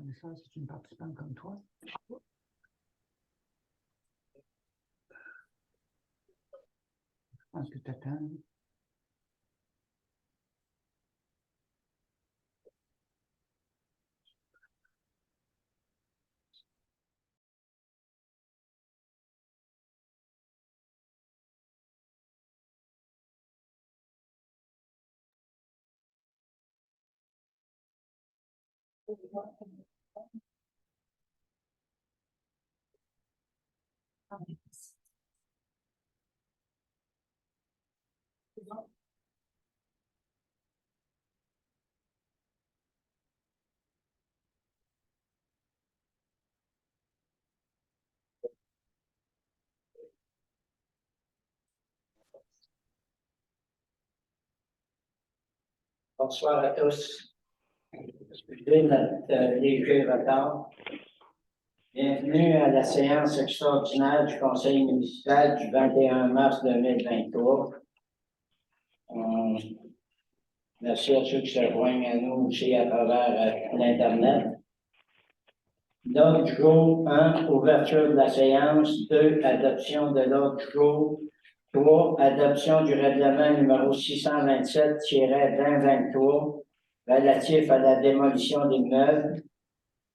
ça, c'est une participante comme toi. Je pense que tu attends. Bonsoir à tous. Excusez notre léger retard. Bienvenue à la séance extraordinaire du Conseil municipal du 21 mars 2023. Merci à ceux qui se joignent à nous aussi à travers l'Internet. L'ordre du jour 1, ouverture de la séance. 2, adoption de l'ordre du jour. 3, adoption du règlement numéro 627-2023 relatif à la démolition d'immeubles.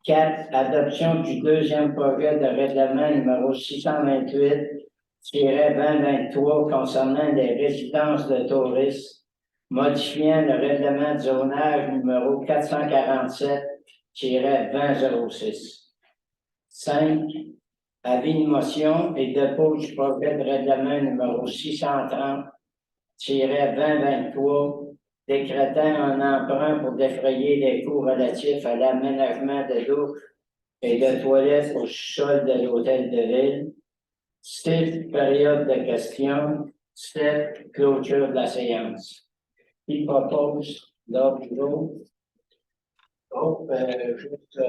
4, adoption du deuxième projet de règlement numéro 628-2023 concernant les résidences de touristes, modifiant le règlement de zonage numéro 447-2006. 5, avis de motion et dépôt du projet de règlement numéro 630-2023 décrétant un emprunt pour défrayer les coûts relatifs à l'aménagement de douches et de toilettes au sol de l'hôtel de ville. 6, période de questions. 7, clôture de la séance. Qui propose l'ordre du jour? Donc, juste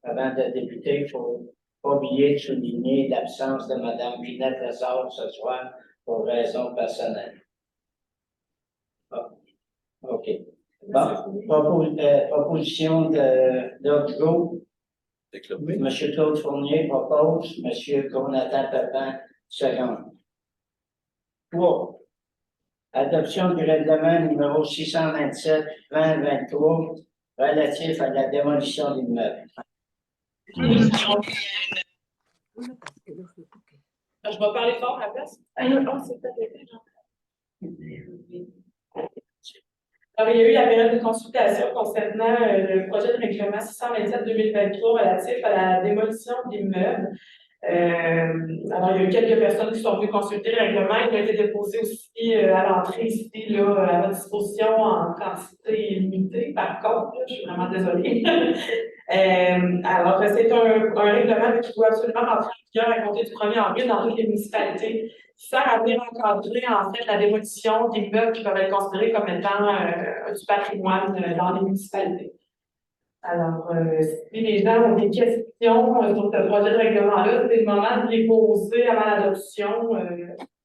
avant de débuter, il faut pas oublier de souligner l'absence de Mme Ginette Lessard ce soir pour raisons personnelles. Ah, OK. Bon, proposition d'ordre du jour. M. Claude Fournier propose, M. Jonathan Pepin seconde. 3. Adoption du règlement numéro 627-2023 relatif à la démolition d'immeubles. Je vais parler fort à la place. Alors, il y a eu la période de consultation concernant le projet de règlement 627-2023 relatif à la démolition d'immeubles. Alors, il y a eu quelques personnes qui sont venues consulter le règlement. Il a été déposé aussi à l'entrée ici, là, à votre disposition en quantité limitée. Par contre, là, je suis vraiment désolée. Alors, c'est un règlement qui doit absolument rentrer en vigueur à compter du 1er avril dans toutes les municipalités, qui sert à venir encadrer, en fait, la démolition d'immeubles qui peuvent être considérés comme étant du patrimoine dans les municipalités. Alors, si les gens ont des questions sur ce projet de règlement-là, c'est le moment de les poser avant l'adoption.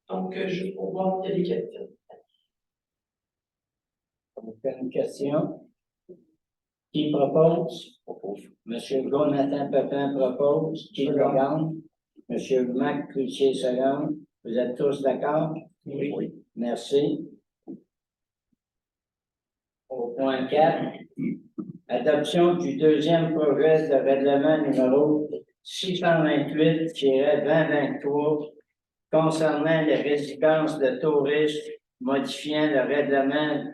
Donc, juste pour voir s'il y a des questions. Une question? Qui propose? Monsieur Jonathan Pepin propose. Qui seconde? Monsieur Marc Cloutier seconde. Vous êtes tous d'accord? Oui. Merci. Au point 4. Adoption du deuxième projet de règlement numéro 628-2023 concernant les résidences de touristes, modifiant le règlement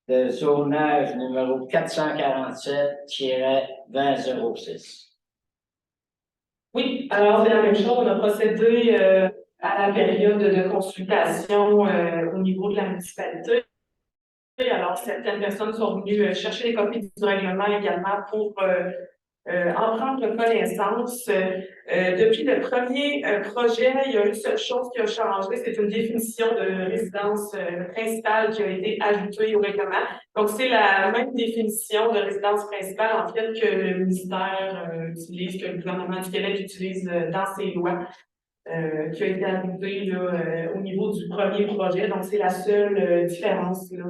de zonage numéro 447-2006. Oui, alors c'est la même chose. On a procédé à la période de consultation au niveau de la municipalité. Alors, certaines personnes sont venues chercher les copies du règlement également pour en prendre connaissance. Depuis le premier projet, il y a une seule chose qui a changé, c'est une définition de résidence principale qui a été ajoutée au règlement. Donc, c'est la même définition de résidence principale, en fait, que le ministère utilise, que le gouvernement du Québec utilise dans ses lois. Qui a été ajoutée au niveau du premier projet. Donc, c'est la seule différence là,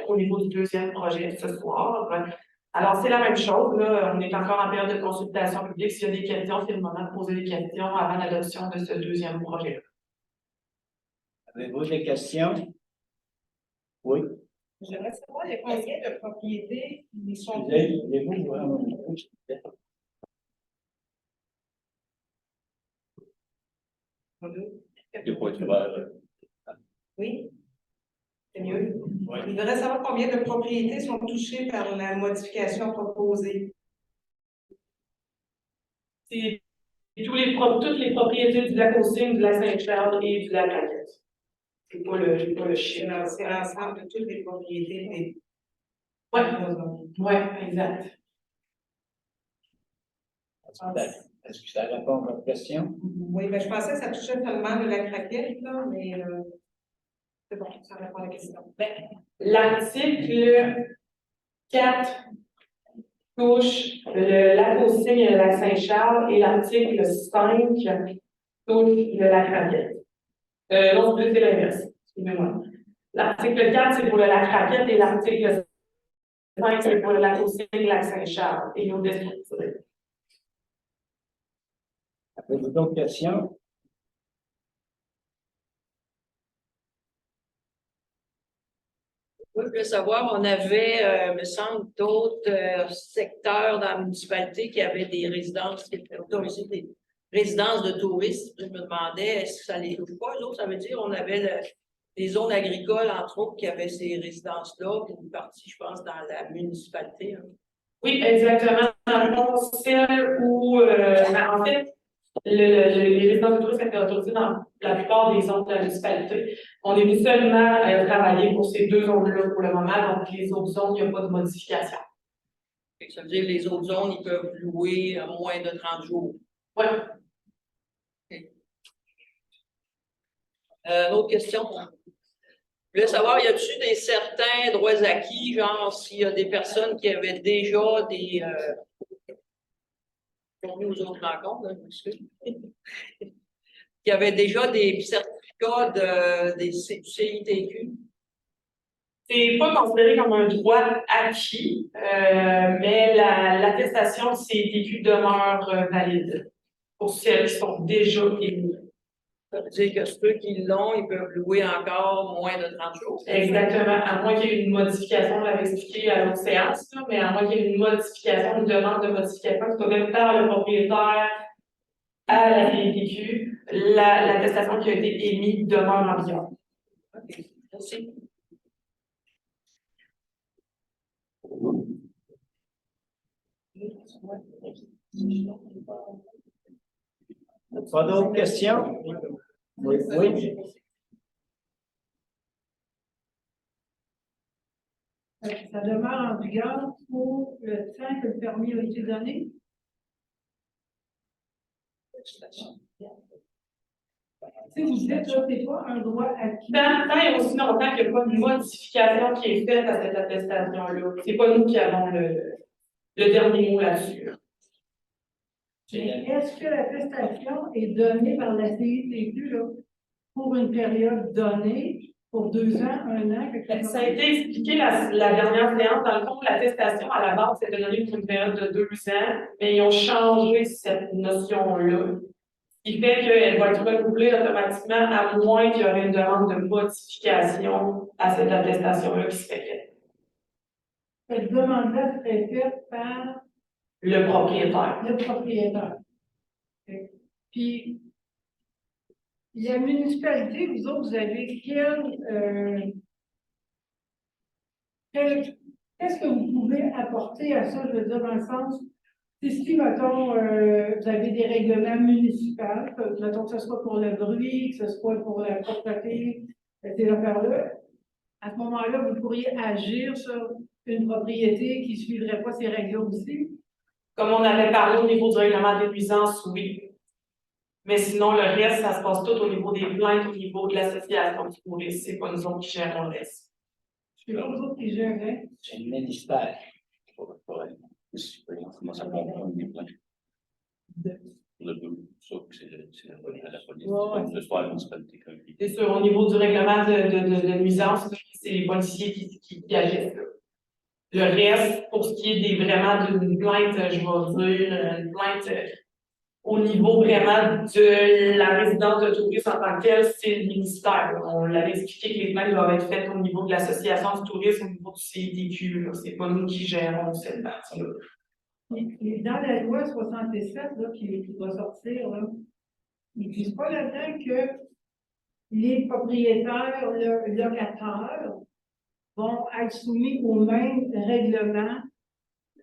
au niveau du deuxième projet ce soir. Alors, c'est la même chose, là, on est encore en période de consultation publique. S'il y a des questions, c'est le moment de poser des questions avant l'adoption de ce deuxième projet-là. Avez-vous des questions? Oui. J'aimerais savoir, il y a combien de propriétés qui sont. Voulez-vous vraiment? Oui. C'est mieux. Je voudrais savoir combien de propriétés sont touchées par la modification proposée. C'est toutes les propriétés du lac aux Cygnes, du lac Saint-Charles et du lac Raquette. C'est pas le chiffre. C'est l'ensemble de toutes les propriétés des. Ouais, exact. Est-ce que ça répond à votre question? Oui, ben, je pensais que ça touchait seulement le lac Raquette, là, mais c'est bon, ça répond à la question. L'article 4 touche le lac aux Cygnes et le lac Saint-Charles et l'article 5 touche le lac Raquette. Non, c'est l'inverse, excusez-moi. L'article 4, c'est pour le lac Raquette et l'article 5, c'est pour le lac aux Cygnes et le lac Saint-Charles et nos déstructurés. Avez-vous d'autres questions? Oui, je voulais savoir, on avait, me semble, d'autres secteurs dans la municipalité qui avaient des résidences qui étaient autorisées, des résidences de touristes. Je me demandais, est-ce que ça les touche pas? L'autre, ça veut dire on avait des zones agricoles, entre autres, qui avaient ces résidences-là, puis une partie, je pense, dans la municipalité. Hein. Oui, exactement. Dans le fond, celle où, en fait, les résidences de tourisme étaient autorisées dans la plupart des zones de la municipalité. On est venu seulement travailler pour ces deux zones-là pour le moment, donc les autres zones, il n'y a pas de modification. Ça veut dire que les autres zones, ils peuvent louer à moins de 30 jours. Oui. Autre question. Je voulais savoir, y a-t-il des certains droits acquis, genre s'il y a des personnes qui avaient déjà des qui ont mis aux autres rencontres, hein, je m'excuse, qui avaient déjà des certificats du CITQ? C'est pas considéré comme un droit acquis, mais l'attestation de CITQ demeure valide pour celles qui sont déjà émises. Ça veut dire que ceux qui l'ont, ils peuvent louer encore moins de 30 jours. Exactement, à moins qu'il y ait une modification, on l'avait expliqué à l'autre séance, là, mais à moins qu'il y ait une modification, une demande de modification qui soit faite par le propriétaire à la CITQ, l'attestation qui a été émise demeure en vigueur. OK, merci. Pas d'autres questions? Oui. Oui. Ça demeure en vigueur pour le temps que le permis a été donné. Si vous dites que c'est pas un droit acquis. Tant et aussi longtemps qu'il n'y a pas de modification qui est faite à cette attestation-là. C'est pas nous qui avons le dernier mot là-dessus. Mais est-ce que l'attestation est donnée par la CITQ là, pour une période donnée, pour 2 ans, 1 an, quelque chose? Ça a été expliqué la dernière séance. Dans le fond, l'attestation à la base, c'était donné pour une période de 2 ans, mais ils ont changé cette notion-là. Ce qui fait qu'elle va être renouvelée automatiquement à moins qu'il y aurait une demande de modification à cette attestation-là qui serait faite. Cette demande-là serait faite par Le propriétaire. le propriétaire. Puis, la municipalité, vous autres, vous avez qu'est-ce que vous pouvez apporter à ça, je veux dire, dans le sens, si, mettons, vous avez des règlements municipaux, mettons que ce soit pour le bruit, que ce soit pour la propreté, ces affaires-là, à ce moment-là, vous pourriez agir sur une propriété qui ne suivrait pas ces règles aussi? Comme on avait parlé au niveau du règlement des nuisances, oui. Mais sinon, le reste, ça se passe tout au niveau des plaintes, au niveau de l'association du tourisme. C'est pas nous autres qui gérons le reste. C'est pas vous autres qui gérez. C'est le ministère. Comment ça comprend des plaintes? Le c'est la police. Ouais. Le soir, la municipalité. C'est sûr, au niveau du règlement de nuisance, c'est les policiers qui agissent. Là. Le reste, pour ce qui est des vraiment d'une plainte, je vais dire, une plainte au niveau vraiment de la résidence de tourisme en tant que telle, c'est le ministère. On l'avait expliqué que les plaintes doivent être faites au niveau de l'association du tourisme, au niveau du CITQ. C'est pas nous qui gérons cette partie-là. Et dans la loi 67, là, qui va sortir, là, ils ne disent pas là-dedans que les propriétaires, locataires, vont être soumis au même règlement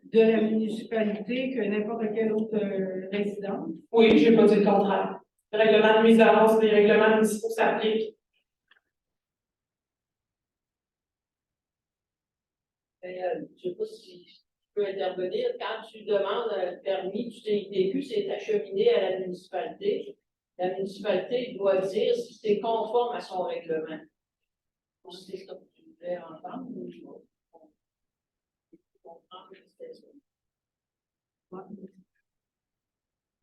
de la municipalité que n'importe quelle autre résidence. Oui, je n'ai pas dit le contraire. Le règlement de nuisance, les règlements municipaux s'appliquent. Je ne sais pas si je peux intervenir. Quand tu demandes un permis du TITQ, c'est acheminé à la municipalité. La municipalité doit dire si c'est conforme à son règlement. C'est ça que tu voulais entendre.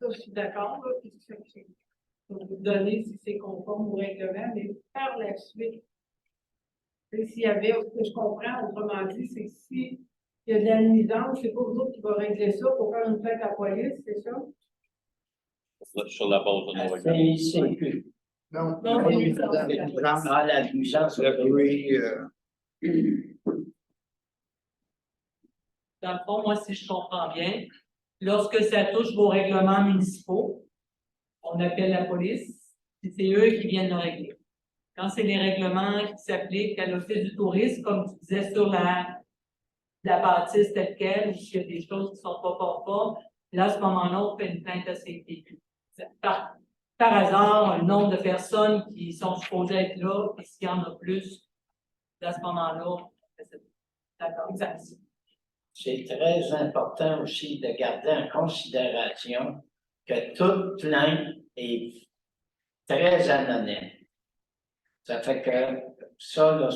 Ça, je suis d'accord, là, puis pour vous donner si c'est conforme au règlement, mais par la suite, s'il y avait, ce que je comprends, autrement dit, c'est que s'il y a de la nuisance, c'est pas vous autres qui va régler ça pour faire une plainte à la police, c'est ça? Sur la base de nos La règlements. CICQ. Non, Non, la c'est nuisance, ça. la nuisance, Ah, la nuisance. le bruit, Dans le fond, moi, si je comprends bien, lorsque ça touche vos règlements municipaux, on appelle la police, et c'est eux qui viennent le régler. Quand c'est les règlements qui s'appliquent à l'Office du tourisme, comme tu disais, sur la bâtisse telle quelle, ou s'il y a des choses qui ne sont pas conformes, là, à ce moment-là, on fait une plainte à CITQ. Par hasard, le nombre de personnes qui sont supposées être là, et s'il y en a plus, à ce moment-là, d'accord, exact. C'est très important aussi de garder en considération que toute plainte est très anonyme. Ça fait que ça, là,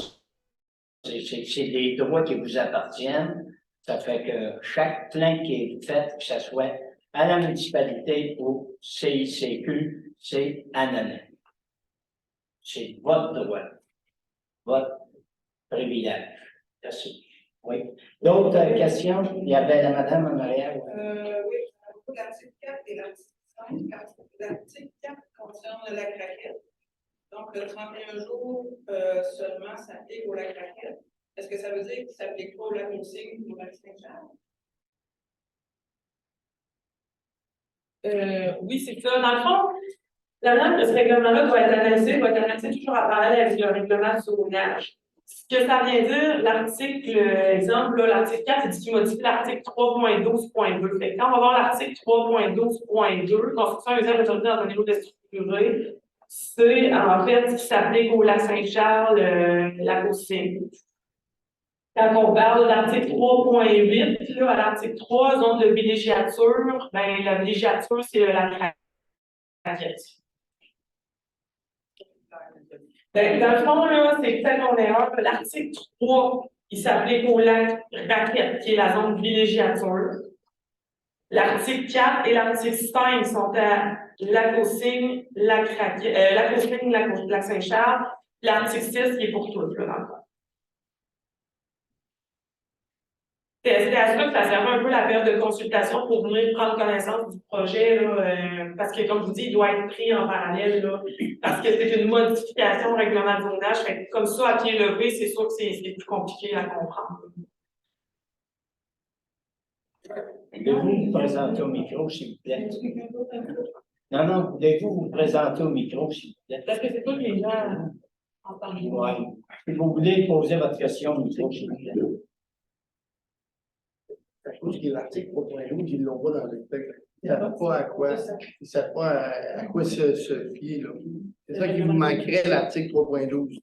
c'est des droits qui vous appartiennent. Ça fait que chaque plainte qui est faite, que ce soit à la municipalité ou CICQ, c'est anonyme. C'est votre droit, votre privilège. Merci. Oui. D'autres questions? Il y avait la madame en arrière. Oui, l'article 4 et l'article 5. L'article 4 concerne la craquette. Donc, le 31 jours seulement s'applique au lac Craquette. Est-ce que ça veut dire qu'il ne s'applique pas au lac Moussing ou au lac Saint-Jean? Oui, c'est ça. Dans le fond, la manière que ce règlement-là doit être analysé toujours en parallèle avec le règlement du zonage. Ce que ça vient dire, l'article, exemple, là, l'article 4, c'est ce qui modifie l'article 3.12.2. Fait que quand on va voir l'article 3.12.2, construction et usage autorisé dans un niveau déstructuré, c'est en fait ce qui s'applique au lac Saint-Charles, lac Océan. Quand on parle de l'article 3.8, là, à l'article 3, zone de villégiature, ben, la villégiature, c'est la craquette. Ben, dans le fond, là, c'est peut-être qu'on est un. L'article 3, il s'applique au lac Raquette, qui est la zone de villégiature. L'article 4 et l'article 5 sont à Lac-aux-Cygnes, Lac-aux-Cygnes, Lac-Saint-Charles. L'article 6 qui est pour tous, là, dans le fond. C'est à ça que ça servait un peu la période de consultation pour venir prendre connaissance du projet, là, parce que, comme je vous dis, il doit être pris en parallèle, là, parce que c'est une modification au règlement de zonage. Fait que comme ça, à pied levé, c'est sûr que c'est plus compliqué à comprendre. Voulez-vous vous présenter au micro, s'il vous plaît? Non, voulez-vous vous présenter au micro, s'il vous plaît? Parce que c'est pas que les gens entendent. Oui. Si vous voulez poser votre question au micro, s'il vous plaît. À cause que l'article 3.12, ils ne l'ont pas dans le texte. Ils ne savent pas à quoi, ils savent pas à quoi se fier, là. C'est ça qui vous manquerait, l'article 3.12.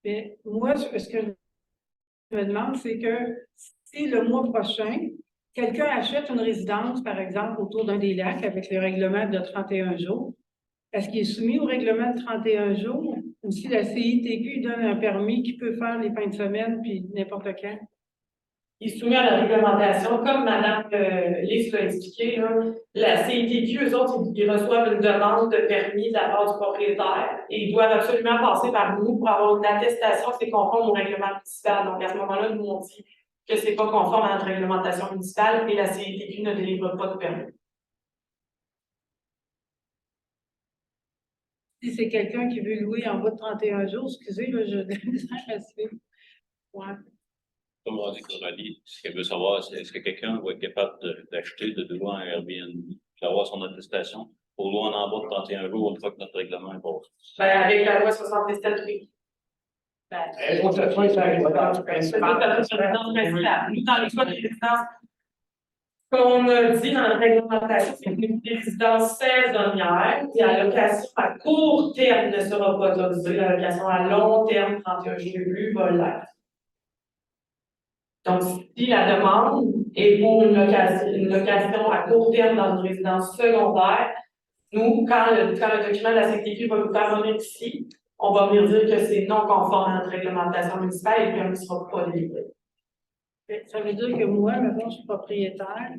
Mais moi, ce que je me demande, c'est que si le mois prochain, quelqu'un achète une résidence, par exemple, autour d'un des lacs avec le règlement de 31 jours, est-ce qu'il est soumis au règlement de 31 jours? Ou si la CITQ donne un permis qui peut faire les fins de semaine puis n'importe quand? il est soumis à la réglementation. Comme Mme Lise l'a expliqué, là, la CITQ, eux autres, ils reçoivent une demande de permis de la part du propriétaire et ils doivent absolument passer par nous pour avoir une attestation que c'est conforme au règlement municipal. Donc, à ce moment-là, nous, on dit que c'est pas conforme à notre réglementation municipale et la CITQ ne délivre pas de permis. Si c'est quelqu'un qui veut louer en bas de 31 jours, excusez, là, je à suivre. Ouais. Comme on dit Coralie, ce qu'elle veut savoir, c'est est-ce que quelqu'un va être capable d'acheter, de louer un Airbnb, d'avoir son attestation pour louer en bas de 31 jours une fois que notre règlement est passé. Ben, avec la loi 77, oui. Ben, Je pense que ça fait ça, Nous, dans les choix de résidence, qu'on a dit dans la réglementation, c'est qu'une résidence saisonnière et la location à court terme ne sera pas autorisée. La location à long terme, 31 jours et plus, va l'être. Donc, si la demande est pour une location à court terme dans une résidence secondaire, nous, quand le document de la CTQ va nous faire venir ici, on va venir dire que c'est non conforme à notre réglementation municipale et le permis ne sera pas délivré. Ça veut dire que moi, maintenant, je suis propriétaire,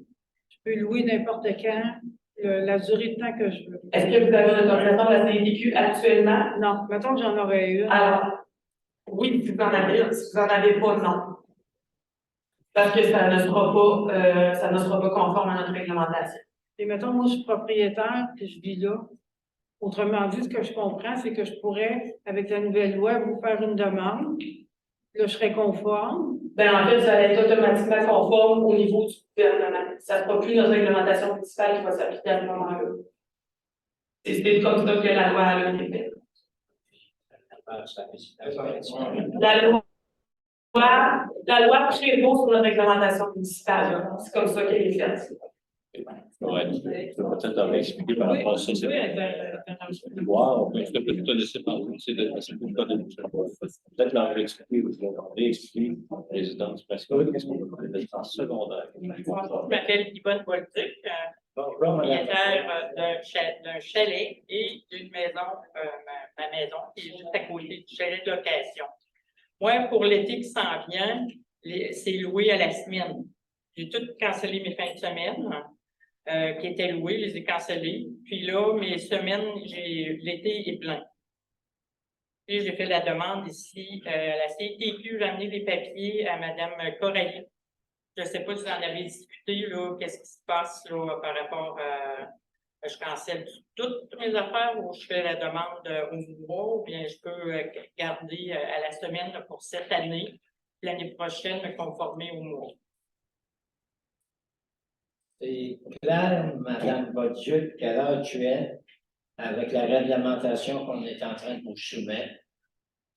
je peux louer n'importe quand, la durée de temps que je veux. Est-ce que vous avez une autorisation de la CTQ actuellement? Non, mettons que j'en aurais une. Alors, oui, si vous en avez une. Si vous n'en avez pas, non. Parce que ça ne sera pas conforme à notre réglementation. Et mettons, moi, je suis propriétaire, puis je vis là. Autrement dit, ce que je comprends, c'est que je pourrais, avec la nouvelle loi, vous faire une demande. Là, je serais conforme. Ben, en fait, ça va être automatiquement conforme au niveau du gouvernement. Ça ne sera plus notre réglementation municipale qui va s'appliquer à ce moment-là. C'est comme ça que la loi a été faite. La loi prévaut sur notre réglementation municipale. C'est comme ça qu'elle est faite. Ouais, tu peux peut-être avoir expliqué par rapport à ça. Wow, je peux peut-être te laisser parler, c'est peut-être leur expliquer, réexpliquer la résidence principale, qu'est-ce qu'on peut faire en secondaire. Je m'appelle Yvonne Voltic, propriétaire d'un chalet et d'une maison, ma maison qui est juste à côté du chalet de location. Moi, pour l'été qui s'en vient, c'est loué à la semaine. J'ai tout cancellé mes fins de semaine. Qui étaient loués, les ai cancellés. Puis là, mes semaines, l'été est plein. Puis j'ai fait la demande ici à la CTQ, j'ai amené des papiers à Mme Coralie. Je ne sais pas si vous en avez discuté, là, qu'est-ce qui se passe là, par rapport à je cancelle toutes mes affaires ou je fais la demande au mois, ou bien je peux garder à la semaine là, pour cette année, l'année prochaine, me conformer au mois. C'est clair, Mme Bolduc, qu'à l'heure actuelle, avec la réglementation qu'on est en train de vous soumettre,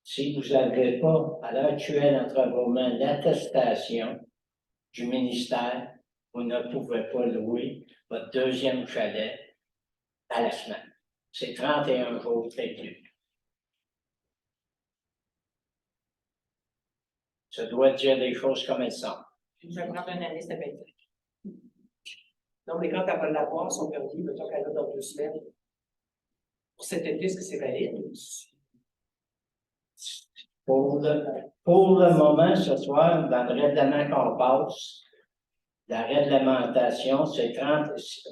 si vous n'avez pas, à l'heure actuelle, entre vos mains, l'attestation du ministère, vous ne pouvez pas louer votre deuxième chalet à la semaine. C'est 31 jours réglés. Ça doit dire les choses comme elles sont. Je vais prendre une année sabbatique. Non, mais quand elle va l'avoir, son permis, mettons qu'elle a dans 2 semaines. Pour cet été, est-ce que c'est valide? Pour le moment, ce soir, dans le règlement qu'on passe, la réglementation, c'est 30.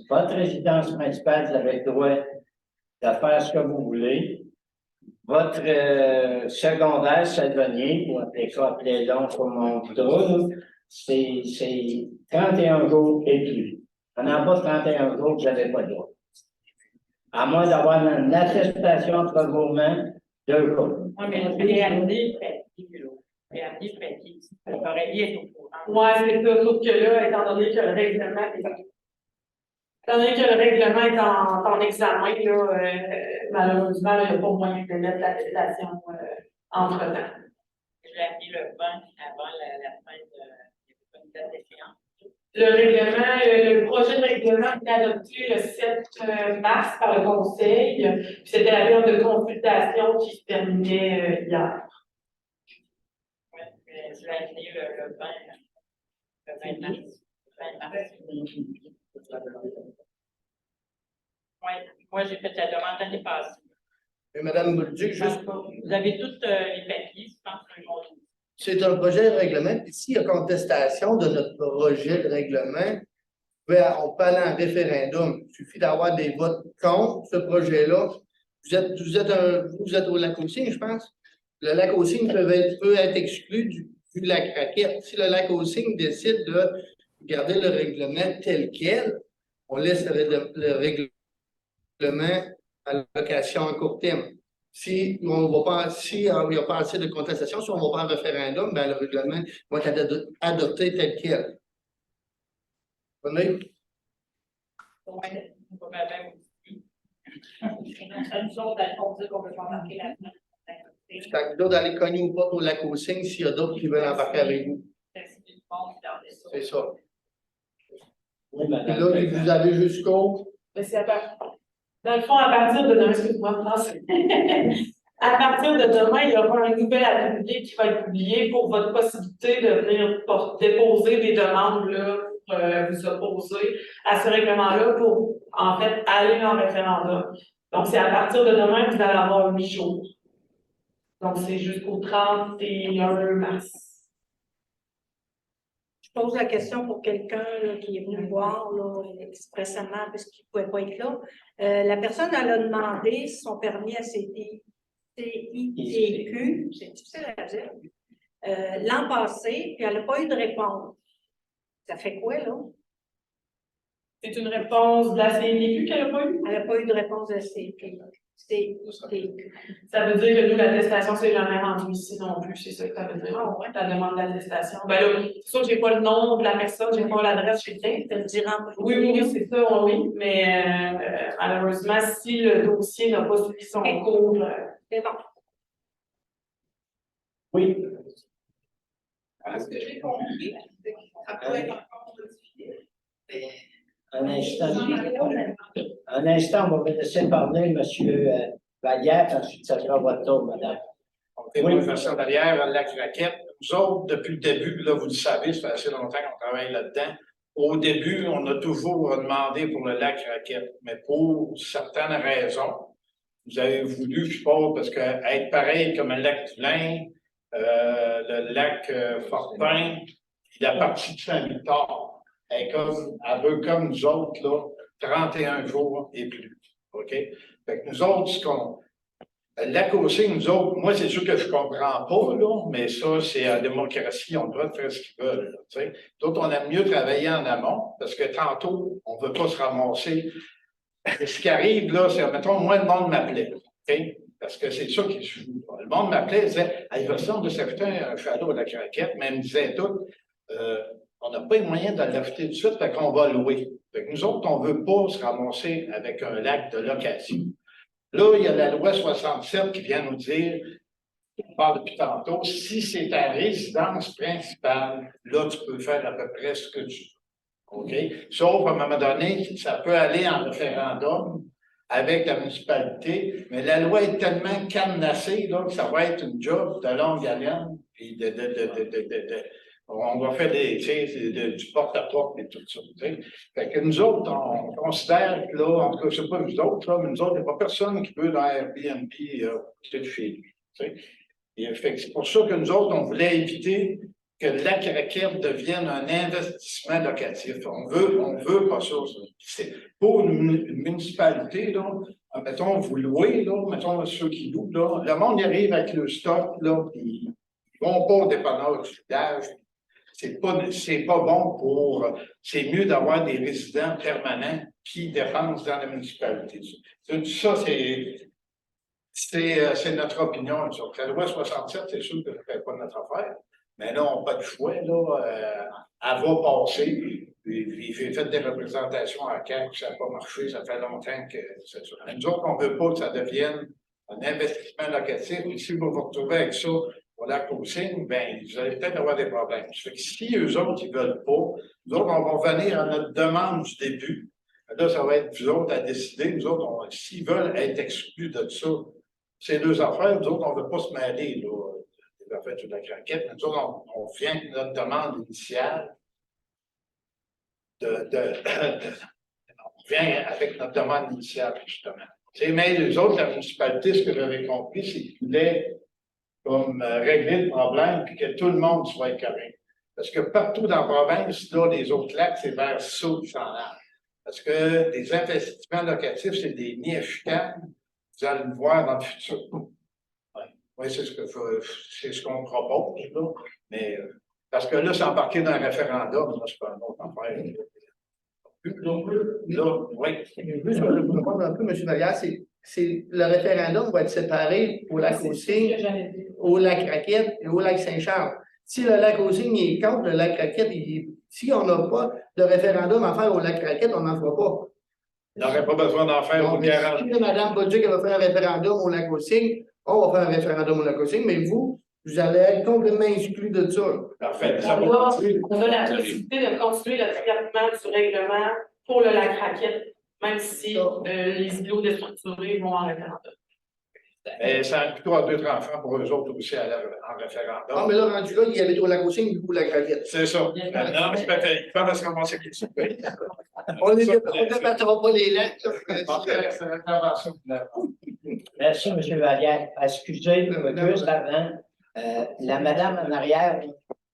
Votre résidence principale, vous avez le droit de faire ce que vous voulez. Votre secondaire, saisonnier, ou appelez long pour mon boudreau, c'est 31 jours et plus. En bas de 31 jours, vous n'avez pas le droit. À moins d'avoir une attestation entre vos mains, 2 jours. Oui, mais le PRD précis. Le Coralie est au courant. Oui, c'est ça. Sauf que là, étant donné que le règlement est en examen, là, malheureusement, là, il n'y a pas moyen de mettre l'attestation entre-temps. Je l'ai amené le 20 avant la fin de date d'échéance. Le projet de règlement a été adopté le 7 mars par le Conseil. Puis c'était la période de consultation qui se terminait hier. Oui, je l'ai amené le 20 mars. Oui, moi j'ai fait la demande l'année passée. Et Mme Bolduc, juste. Vous avez tous les papiers, je pense que C'est un projet de règlement. Puis s'il y a contestation de notre projet de règlement, on peut aller en référendum. Il suffit d'avoir des votes contre ce projet-là. Vous êtes au lac aux Cygnes, je pense. Le lac aux Cygnes peut être exclu du lac Raquette. Si le lac aux Cygnes décide de garder le règlement tel quel, on laisse le règlement à location à court terme. Si on va pas, si il n'y a pas assez de contestation, si on va pas en référendum, ben, le règlement va être adopté tel quel. Vous comprenez? Ouais, on peut faire même aussi. Ça nous autres, on dit qu'on peut pas embarquer là-dedans. C'est à vous d'aller cogner aux portes au lac aux Cygnes s'il y a d'autres qui veulent embarquer avec vous. C'est ça. Oui, Et madame. là, vous avez jusqu'au. Mais c'est dans le fond, à partir de demain, excuse-moi, français. À partir de demain, il y aura un nouvel acte public qui va être publié pour votre possibilité de venir déposer des demandes là, pour vous opposer à ce règlement-là pour, en fait, aller en référendum. Donc, c'est à partir de demain que vous allez avoir 8 jours. Donc, c'est jusqu'au 31 mars. Je pose la question pour quelqu'un qui est venu me voir là, expressément parce qu'il ne pouvait pas être là. La personne, elle a demandé son permis à CITQ, c'est difficile à dire, l'an passé, puis elle n'a pas eu de réponse. Ça fait quoi, là? C'est une réponse de la CNQ qu'elle n'a pas eue? Elle n'a pas eu de réponse de la CITQ. Ça veut dire que nous, l'attestation, c'est jamais rendu ici non plus, c'est ça que ça veut dire. Ah, ouais. La demande d'attestation. Ben là, c'est sûr que j'ai pas le nom de la personne, j'ai pas l'adresse chez quelqu'un. Tu le diras en Oui, oui, oui, c'est ça, oui. Mais malheureusement, si le dossier n'a pas suivi son cours. C'est bon. Oui. Ce que j'ai compris, c'est que ça peut être encore modifié. Mais Un instant, on va vous laisser parler, M. Vallière, ensuite ça sera votre tour, madame. On fait une version derrière, le lac Raquette. Nous autres, depuis le début, là, vous le savez, ça fait assez longtemps qu'on travaille là-dedans. Au début, on a toujours demandé pour le lac Raquette, mais pour certaines raisons, vous avez voulu, je pense, parce que être pareil comme le lac Tulin, le lac Fortin, puis la partie de Saint-Victor, elle veut comme nous autres, là, 31 jours et plus. OK? Fait que nous autres, le lac aux Cygnes, nous autres, moi, c'est sûr que je comprends pas, là, mais ça, c'est la démocratie, on a le droit de faire ce qu'ils veulent. Là, t'sais. D'autres, on aime mieux travailler en amont, parce que tantôt, on ne veut pas se ramasser. Ce qui arrive, là, c'est, mettons, moi, le monde m'appelait. Okay? Parce que c'est ça qui se joue. Le monde m'appelait, il disait, il va semble de s'acheter un château à la Raquette, mais il me disait tout, on n'a pas les moyens de l'acheter tout de suite, fait qu'on va louer. Fait que nous autres, on ne veut pas se ramasser avec un lac de location. Là, il y a la loi 67 qui vient nous dire, on parle depuis tantôt, si c'est ta résidence principale, là, tu peux faire à peu près ce que tu veux. OK? Sauf, à un moment donné, ça peut aller en référendum avec la municipalité, mais la loi est tellement cadenassée, là, que ça va être une job de longue haleine, puis on va faire du porte-à-porte et tout ça. T'sais. Fait que nous autres, on considère que là, en tout cas, je ne sais pas nous autres, là, mais nous autres, il n'y a pas personne qui peut dans Airbnb de chez lui. C'est pour ça que nous autres, on voulait éviter que le lac Raquette devienne un investissement locatif. On veut pas ça. C'est pour une municipalité, là, mettons, vous louez, là, mettons ceux qui louent, là, le monde y arrive avec le stock, là, puis ils vont pas au dépanneur du village. C'est pas bon pour. C'est mieux d'avoir des résidents permanents qui dépensent dans la municipalité. Ça, c'est notre opinion. La loi 67, c'est sûr que ça ne fait pas notre affaire. Mais là, on n'a pas de choix. Là, elle va passer. J'ai fait des représentations à CAQ, ça n'a pas marché. Ça fait longtemps que c'est ça. Mais nous autres, on ne veut pas que ça devienne un investissement locatif. Et si vous vous retrouvez avec ça, au lac aux Cygnes, bien, vous allez peut-être avoir des problèmes. Ça fait que si eux autres, ils ne veulent pas, nous autres, on va venir à notre demande du début. Là, ça va être vous autres à décider. Nous autres, s'ils veulent être exclus de ça, c'est deux affaires. Nous autres, on ne veut pas se mêler, là, des affaires de la Raquette. Nous autres, on vient avec notre demande initiale. On vient avec notre demande initiale, justement. Mais les autres, la municipalité, ce que j'avais compris, c'est qu'ils voulaient comme régler le problème et que tout le monde soit correct. Parce que partout dans la province, là, les autres lacs, c'est vers ça qui s'en allent. Parce que des investissements locatifs, c'est des nids à chicanes. Vous allez le voir dans le futur. Oui, c'est ce qu'on propose, là. Mais parce que là, c'est embarqué dans un référendum, là, c'est pas un autre affaire. Là, oui. Juste pour répondre un peu, M. Vallière, le référendum va être séparé au lac aux Cygnes, au lac Raquette et au lac Saint-Charles. Si le lac aux Cygnes est contre le lac Raquette, si on n'a pas de référendum à faire au lac Raquette, on n'en fera pas. Il n'aurait pas besoin d'en faire au garage. Si Mme Bolduc va faire un référendum au lac aux Cygnes, on va faire un référendum au lac aux Cygnes, mais vous allez être complètement exclu de ça. Parfait. On a la possibilité de continuer le traitement du règlement pour le lac Raquette, même si les îlots déstructurés vont en référendum. Mais ça coûte à 2-3 francs pour eux autres aussi en référendum. Ah, mais là, rendu là, il y avait au lac aux Cygnes, du coup, au lac Raquette. C'est ça. Maintenant, c'est peut-être. Il pense qu'on va se quitter. On ne débattra pas les lacs. Merci, M. Vallière. Excusez, juste avant, la madame en arrière,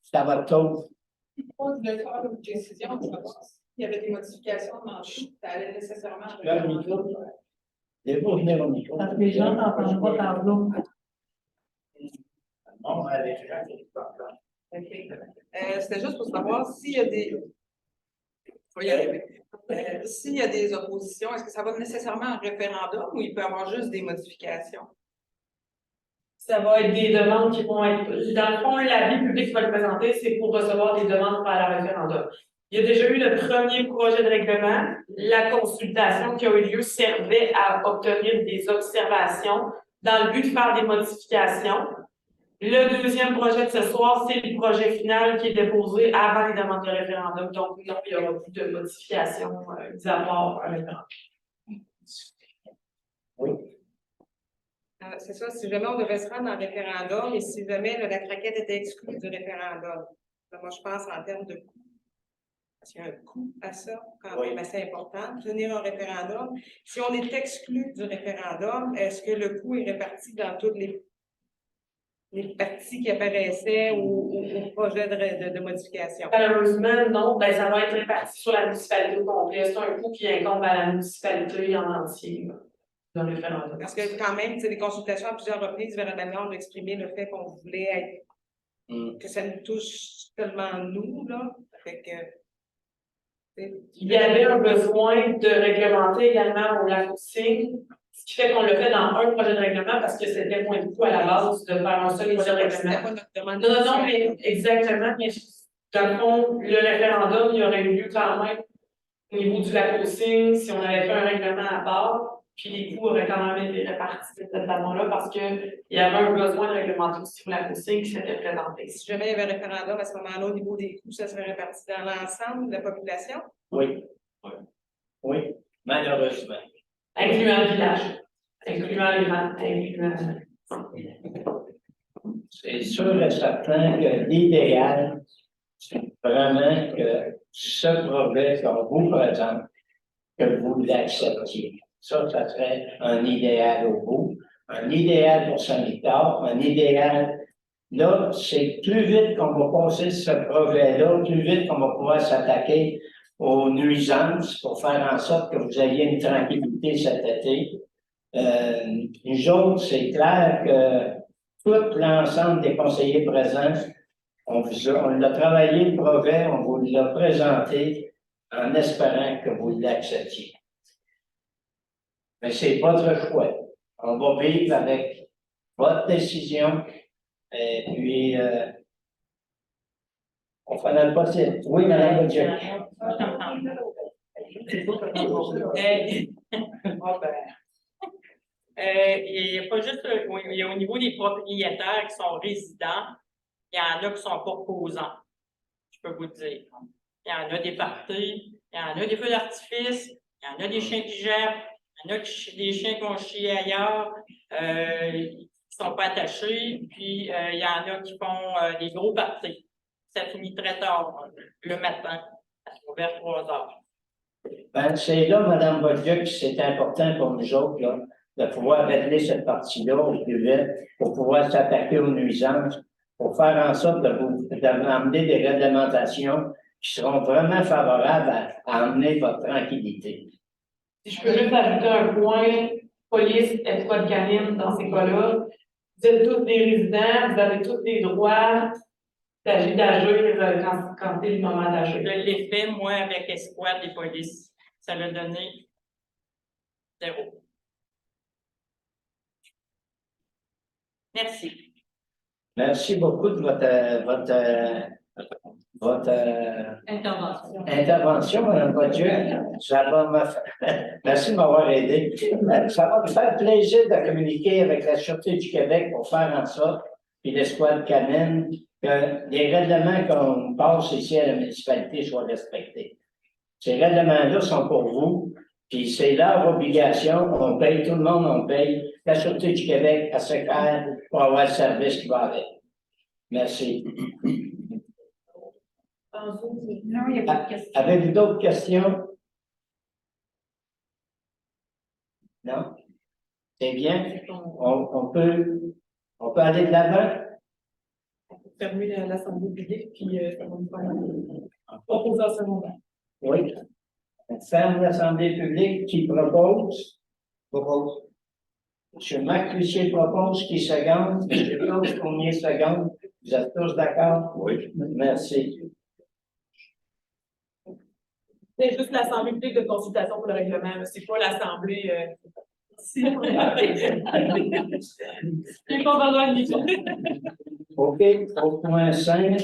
c'est à votre tour. On devait faire une décision, il y avait des modifications dans ça allait nécessairement. Le micro. Devez-vous venir au micro. Parce que les gens n'entendent pas par l'eau. Non, allez, C'était juste pour savoir s'il y a des. Faut y arriver. S'il y a des oppositions, est-ce que ça va nécessairement en référendum ou il peut y avoir juste des modifications? Ça va être des demandes qui vont être. Dans le fond, l'avis public qui va le présenter, c'est pour recevoir des demandes par la référendum. Il y a déjà eu le premier projet de règlement. La consultation qui a eu lieu servait à obtenir des observations dans le but de faire des modifications. Le deuxième projet de ce soir, c'est le projet final qui est déposé avant les demandes de référendum. Donc, non, il y aura plus de modifications mis à part un référendum. Oui. C'est ça, si jamais on devait se rendre en référendum et si jamais le lac Raquette était exclu du référendum, là, moi je pense en termes de coût. Parce qu'il y a un coût à ça, quand même assez important, tenir un référendum. Si on est exclu du référendum, est-ce que le coût est réparti dans toutes les parties qui apparaissaient au projet de modification? Malheureusement, non. Ben, ça va être réparti sur la municipalité au complet. C'est un coût qui incombe à la municipalité en entier. Dans le référendum. Parce que quand même, les consultations à plusieurs reprises vers la manière d'exprimer le fait qu'on voulait être, que ça nous touche seulement nous, là. Fait que, il y avait un besoin de réglementer également au lac aux Cygnes, ce qui fait qu'on le fait dans un projet de règlement parce que c'était moins de coût à la base de faire un seul projet de règlement. Non, mais exactement. Mais dans le fond, le référendum, il aurait eu lieu quand même au niveau du lac aux Cygnes si on avait fait un règlement à part. Puis les coûts auraient quand même été répartis de cette façon-là parce qu'il y avait un besoin de réglementer aussi pour la consigne qui s'était présenté. Si jamais il y avait un référendum à ce moment-là, au niveau des coûts, ça serait réparti dans l'ensemble de la population? Oui. Oui, malheureusement. Incluant le village. Incluant les gens. C'est sûr et certain que l'idéal, c'est vraiment que ce projet qu'on vous présente, que vous l'acceptiez. Ça serait un idéal au bout, un idéal pour Saint-Victor, un idéal. Là, c'est plus vite qu'on va passer ce projet-là, plus vite qu'on va pouvoir s'attaquer aux nuisances pour faire en sorte que vous ayez une tranquillité cet été. Nous autres, c'est clair que tout l'ensemble des conseillers présents, on l'a travaillé le projet, on vous l'a présenté en espérant que vous l'acceptiez. Mais c'est votre choix. On va vivre avec votre décision. Et puis, on fera le possible. Oui, Mme Gauthier. Il n'y a pas juste il y a au niveau des propriétaires qui sont résidents, il y en a qui sont pas posants, je peux vous dire. Il y en a des parties, il y en a des feux d'artifice, il y en a des chiens qui gèrent. Il y en a des chiens qui ont chié ailleurs, qui ne sont pas attachés, puis il y en a qui font des gros parties. Ça finit très tard, le matin, vers 3 heures. Ben, c'est là, Mme Bolduc, que c'est important pour nous autres, là. de pouvoir régler cette partie-là au plus vite, pour pouvoir s'attaquer aux nuisances, pour faire en sorte d'amener des réglementations qui seront vraiment favorables à emmener votre tranquillité. Si je peux juste ajouter un point, police, escouade canine, dans ces cas-là, vous êtes tous des résidents, vous avez tous des droits d'agir quand c'est le moment d'agir. Je l'ai fait, moi, avec escouade et police. Ça l'a donné 0. Merci. Merci beaucoup de votre intervention, Mme Poitier. Merci de m'avoir aidé. Ça va me faire plaisir de communiquer avec la Sûreté du Québec pour faire en sorte, puis l'escouade canine, que les règlements qu'on passe ici à la municipalité soient respectés. Ces règlements-là sont pour vous, puis c'est leur obligation. On paye, tout le monde, on paye. La Sûreté du Québec a se faire pour avoir le service qui va avec. Merci. Non, il n'y a pas de question. Avez-vous d'autres questions? Non? C'est bien. On peut aller de l'avant? Fermer l'Assemblée publique, puis ça va nous faire proposer en ce moment. Oui. On ferme l'Assemblée publique qui propose. Propose. M. Marc Cloutier propose qui seconde. M. Claude Fournier seconde. Vous êtes tous d'accord? Oui. Merci. C'est juste l'Assemblée publique de consultation pour le règlement, c'est pas l'Assemblée. Il n'est pas besoin de micro. OK, au point 5.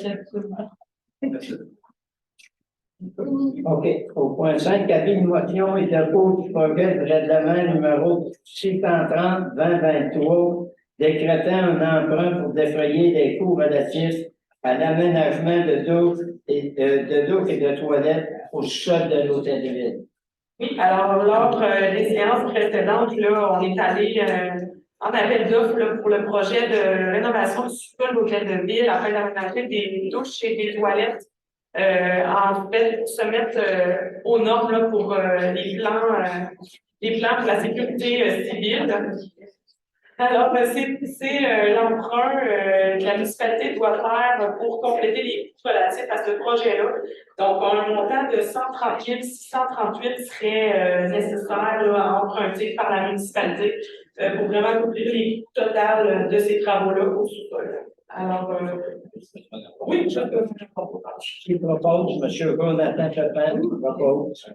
OK, au point 5, avis de motion et dépôt du projet de règlement numéro 630-2023, décrétant un emprunt pour défrayer les coûts relatifs à l'aménagement de douches et de toilettes au sol de l'hôtel de ville. Oui, alors lors des séances précédentes, là, on est allé en appel d'offres là, pour le projet de rénovation du sol de l'hôtel de ville afin d'aménager des douches et des toilettes. En fait, se mettre aux normes là, pour les plans pour la sécurité civile. Alors, c'est l'emprunt que la municipalité doit faire pour compléter les coûts relatifs à ce projet-là. Donc, un montant de 130 638 serait nécessaire là, à emprunter par la municipalité pour vraiment couvrir les coûts totaux de ces travaux-là au sous-sol. Alors, oui, je peux faire Qui propose? M. Jonathan Pepin propose.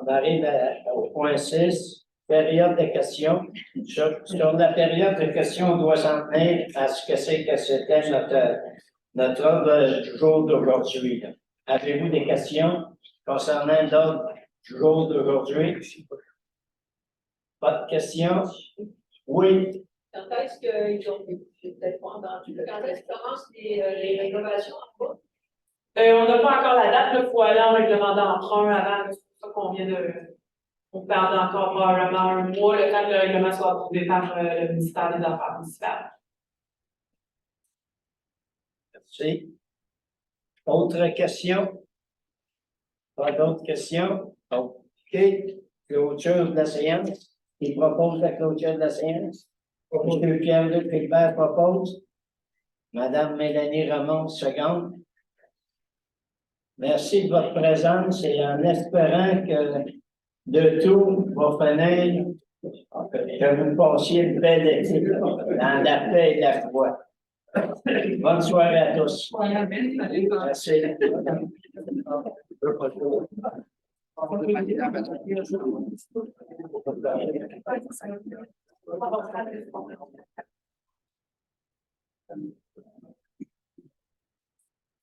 On arrive au point 6, période de questions. Sur la période de questions, on doit s'en tenir à ce que c'était notre ordre du jour d'aujourd'hui. Avez-vous des questions concernant l'ordre du jour d'aujourd'hui? Pas de questions? Oui. Quand est-ce qu'ils ont, j'ai peut-être pas entendu, quand est-ce qu'ils commencent les rénovations en bas? On n'a pas encore la date, il faut aller en règlement d'emprunt avant, c'est pour ça qu'on vient on parle encore probablement un mois, le temps que le règlement soit approuvé par le ministère des Affaires municipales. Merci. Autre question? Pas d'autres questions? OK. Clôture de la séance. Qui propose la clôture de la séance? M. Pierre-Luc Philbert propose. Mme Mélanie Ramon, seconde. Merci de votre présence et en espérant que de tout va finir, que vous passiez une belle été dans la paix et la foi. Bonne soirée à tous. Merci.